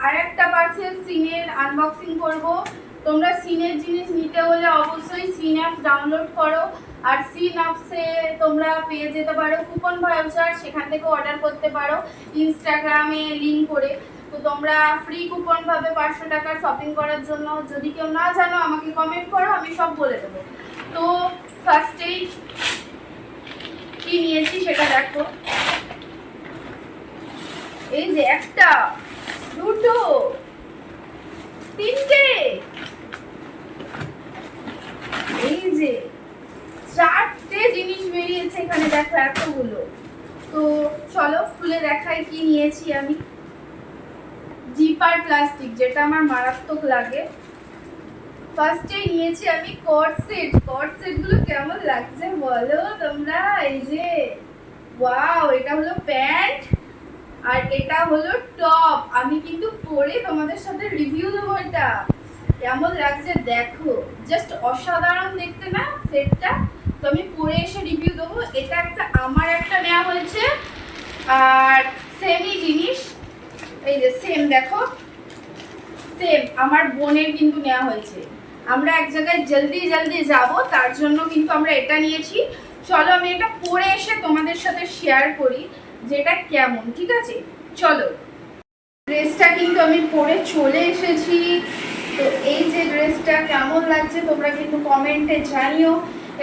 আর একটা পার্সেল সিনের আনবক্সিং করব। তোমরা সিনের জিনিস নিতে হলে অবশ্যই সিন অ্যাপ ডাউনলোড করো। আর সিন অ্যাপসে তোমরা পেয়ে যেতে পারো কুপন ভাউচার, সেখান থেকে অর্ডার করতে পারো ইনস্টাগ্রামে লিঙ্ক করে। তো তোমরা ফ্রি কুপন পাবে 500 টাকার শপিং করার জন্য। যদি কেউ না জানো আমাকে কমেন্ট করো, আমি সব বলে দেবো। তো ফার্স্টেই কি নিয়েছি সেটা দেখো। এই যে একটা, দুটো, তিনটে, এই যে চারটে জিনিস বেরিয়েছে এখানে, দেখো এতগুলো। তো চলো খুলে দেখাই কি নিয়েছি আমি। জিপার প্লাস্টিক, যেটা আমার মারাত্মক লাগে। ফার্স্টেই নিয়েছি আমি কর্ডসেট। কর্ডসেটগুলো কেমন লাগছে বলো তোমরা? এই যে ওয়াও, এটা হলো প্যান্ট আর এটা হলো টপ। আমি কিন্তু পরে তোমাদের সাথে রিভিউ দেবো এটা কেমন লাগছে। দেখো জাস্ট অসাধারণ দেখতে না সেটটা। তো আমি পরে এসে রিভিউ দেবো। এটা একটা আমার একটা নেওয়া হয়েছে, আর সেমই জিনিস, এই যে সেম দেখো, সেম আমার বোনের কিন্তু নেওয়া হয়েছে। আমরা এক জায়গায় জলদি জলদি যাব, তার জন্য কিন্তু আমরা এটা নিয়েছি। চলো আমি এটা পরে এসে তোমাদের সাথে শেয়ার করি যেটা কেমন, ঠিক আছে? চলো, ড্রেসটা কিন্তু আমি পরে চলে এসেছি। তো এই যে ড্রেসটা কেমন লাগছে তোমরা কিন্তু কমেন্টে জানিও।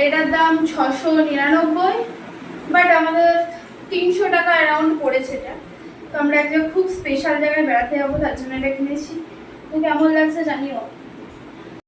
এটার দাম 699, বাট আমাদের 300 টাকা অ্যারাউন্ড পড়েছে এটা। তো আমরা একজন খুব স্পেশাল জায়গায় বেড়াতে যাবো, তার জন্য এটা কিনেছি। তো কেমন লাগছে জানিও।